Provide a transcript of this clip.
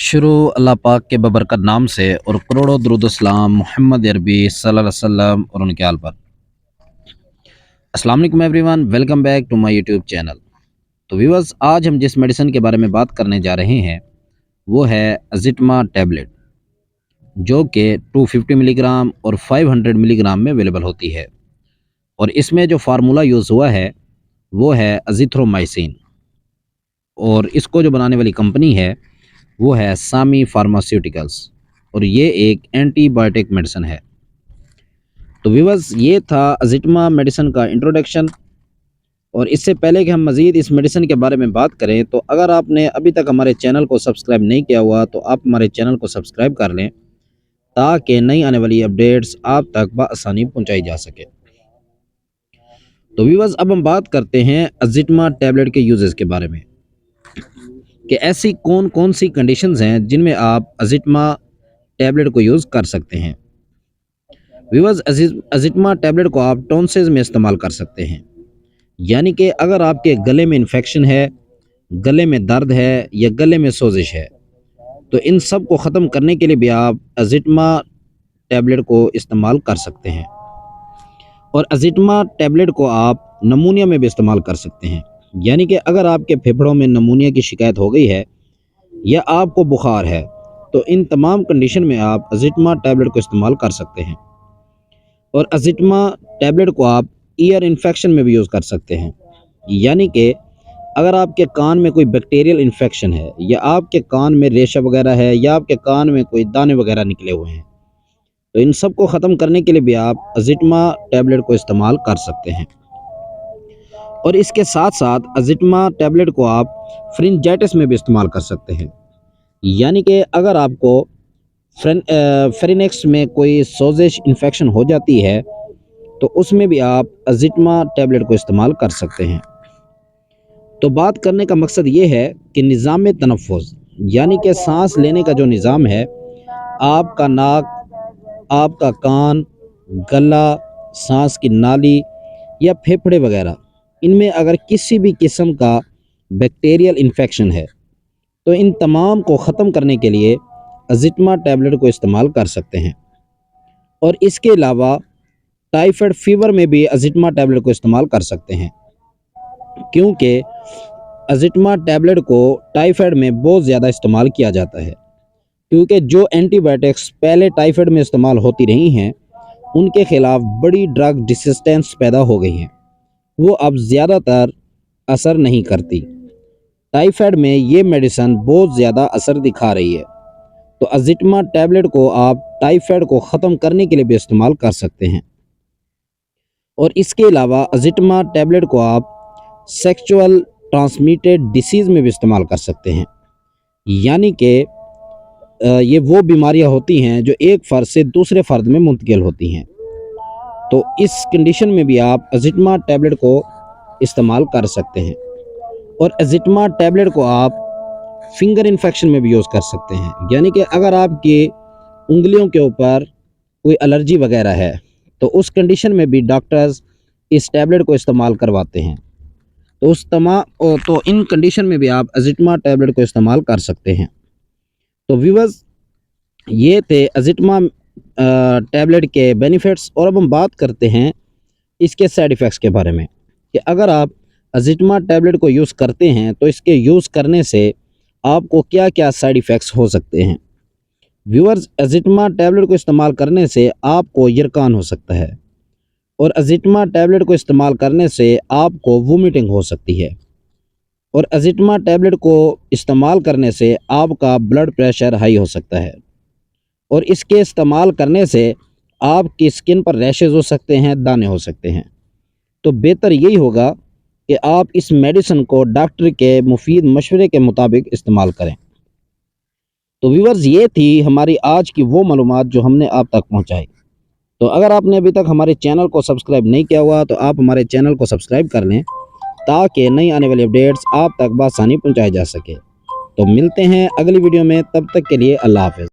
شروع اللہ پاک کے ببرکت نام سے اور کروڑوں درود السلام محمد عربی صلی اللہ علیہ وسلم اور ان کے آل پر۔ السلام علیکم everyone, welcome back to my YouTube channel. تو ویورز، آج ہم جس میڈیسن کے بارے میں بات کرنے جا رہے ہیں وہ ہے ازیٹما ٹیبلٹ، جو کہ 250 ملی گرام اور 500 ملی گرام میں اویلیبل ہوتی ہے، اور اس میں جو فارمولہ یوز ہوا ہے وہ ہے ازیتھرومائسین، اور اس کو جو بنانے والی کمپنی ہے وہ ہے سامی فارماسیوٹیکلز، اور یہ ایک اینٹی بائیوٹک میڈیسن ہے۔ تو ویورز، یہ تھا ازیٹما میڈیسن کا انٹروڈکشن، اور اس سے پہلے کہ ہم مزید اس میڈیسن کے بارے میں بات کریں تو اگر آپ نے ابھی تک ہمارے چینل کو سبسکرائب نہیں کیا ہوا تو آپ ہمارے چینل کو سبسکرائب کر لیں تاکہ نئی آنے والی اپڈیٹس آپ تک بآسانی پہنچائی جا سکے۔ تو ویورز، اب ہم بات کرتے ہیں ازیٹما ٹیبلٹ کے یوزز کے بارے میں کہ ایسی کون کون سی کنڈیشنز ہیں جن میں آپ ازیٹما ٹیبلٹ کو یوز کر سکتے ہیں۔ ویورز، ازیٹما ٹیبلٹ کو آپ ٹونسز میں استعمال کر سکتے ہیں، یعنی کہ اگر آپ کے گلے میں انفیکشن ہے، گلے میں درد ہے یا گلے میں سوزش ہے تو ان سب کو ختم کرنے کے لیے بھی آپ ازیٹما ٹیبلٹ کو استعمال کر سکتے ہیں، اور ازیٹما ٹیبلٹ کو آپ نمونیا میں بھی استعمال کر سکتے ہیں، یعنی کہ اگر آپ کے پھیپھڑوں میں نمونیا کی شکایت ہو گئی ہے یا آپ کو بخار ہے تو ان تمام کنڈیشن میں آپ ازیٹما ٹیبلٹ کو استعمال کر سکتے ہیں۔ اور ازیٹما ٹیبلٹ کو آپ ایئر انفیکشن میں بھی یوز کر سکتے ہیں، یعنی کہ اگر آپ کے کان میں کوئی بیکٹیریل انفیکشن ہے یا آپ کے کان میں ریشہ وغیرہ ہے یا آپ کے کان میں کوئی دانے وغیرہ نکلے ہوئے ہیں تو ان سب کو ختم کرنے کے لیے بھی آپ ازیٹما ٹیبلٹ کو استعمال کر سکتے ہیں۔ اور اس کے ساتھ ساتھ ازیٹما ٹیبلٹ کو آپ فرنجائٹس میں بھی استعمال کر سکتے ہیں، یعنی کہ اگر آپ کو فرینکس میں کوئی سوزش انفیکشن ہو جاتی ہے تو اس میں بھی آپ ازیٹما ٹیبلٹ کو استعمال کر سکتے ہیں۔ تو بات کرنے کا مقصد یہ ہے کہ نظام تنفس، یعنی کہ سانس لینے کا جو نظام ہے، آپ کا ناک، آپ کا کان، گلا، سانس کی نالی یا پھیپھڑے وغیرہ، ان میں اگر کسی بھی قسم کا بیکٹیریل انفیکشن ہے تو ان تمام کو ختم کرنے کے لیے ازیٹما ٹیبلٹ کو استعمال کر سکتے ہیں۔ اور اس کے علاوہ ٹائیفائڈ فیور میں بھی ازیٹما ٹیبلٹ کو استعمال کر سکتے ہیں، کیونکہ ازیٹما ٹیبلٹ کو ٹائیفائڈ میں بہت زیادہ استعمال کیا جاتا ہے، کیونکہ جو اینٹی بائیوٹکس پہلے ٹائیفائڈ میں استعمال ہوتی رہی ہیں ان کے خلاف بڑی ڈرگ ریزسٹنس پیدا ہو گئی ہیں، وہ اب زیادہ تر اثر نہیں کرتی۔ ٹائیفائڈ میں یہ میڈیسن بہت زیادہ اثر دکھا رہی ہے، تو ازیٹما ٹیبلٹ کو آپ ٹائیفائڈ کو ختم کرنے کے لیے بھی استعمال کر سکتے ہیں۔ اور اس کے علاوہ ازیٹما ٹیبلٹ کو آپ سیکچول ٹرانسمیٹڈ ڈیسیز میں بھی استعمال کر سکتے ہیں، یعنی کہ یہ وہ بیماریاں ہوتی ہیں جو ایک فرد سے دوسرے فرد میں منتقل ہوتی ہیں، تو اس کنڈیشن میں بھی آپ ازیٹما ٹیبلٹ کو استعمال کر سکتے ہیں۔ اور ازیٹما ٹیبلٹ کو آپ فنگر انفیکشن میں بھی یوز کر سکتے ہیں، یعنی کہ اگر آپ کی انگلیوں کے اوپر کوئی الرجی وغیرہ ہے تو اس کنڈیشن میں بھی ڈاکٹرز اس ٹیبلٹ کو استعمال کرواتے ہیں، تو ان کنڈیشن میں بھی آپ ازیٹما ٹیبلٹ کو استعمال کر سکتے ہیں۔ تو ویورز، یہ تھے ازیٹما ٹیبلٹ کے بینیفٹس، اور اب ہم بات کرتے ہیں اس کے سائیڈ ایفیکٹس کے بارے میں کہ اگر آپ ازیٹما ٹیبلٹ کو یوز کرتے ہیں تو اس کے یوز کرنے سے آپ کو کیا کیا سائیڈ ایفیکٹس ہو سکتے ہیں۔ ویورز، ازیٹما ٹیبلٹ کو استعمال کرنے سے آپ کو یرقان ہو سکتا ہے، اور ازیٹما ٹیبلٹ کو استعمال کرنے سے آپ کو وومیٹنگ ہو سکتی ہے، اور ازیٹما ٹیبلٹ کو استعمال کرنے سے آپ کا بلڈ پریشر ہائی ہو سکتا ہے، اور اس کے استعمال کرنے سے آپ کی اسکن پر ریشز ہو سکتے ہیں، دانے ہو سکتے ہیں۔ تو بہتر یہی ہوگا کہ آپ اس میڈیسن کو ڈاکٹر کے مفید مشورے کے مطابق استعمال کریں۔ تو ویورز، یہ تھی ہماری آج کی وہ معلومات جو ہم نے آپ تک پہنچائی۔ تو اگر آپ نے ابھی تک ہمارے چینل کو سبسکرائب نہیں کیا ہوا تو آپ ہمارے چینل کو سبسکرائب کر لیں تاکہ نئی آنے والی اپڈیٹس آپ تک بآسانی پہنچائی جا سکے۔ تو ملتے ہیں اگلی ویڈیو میں، تب تک کے لیے اللہ حافظ۔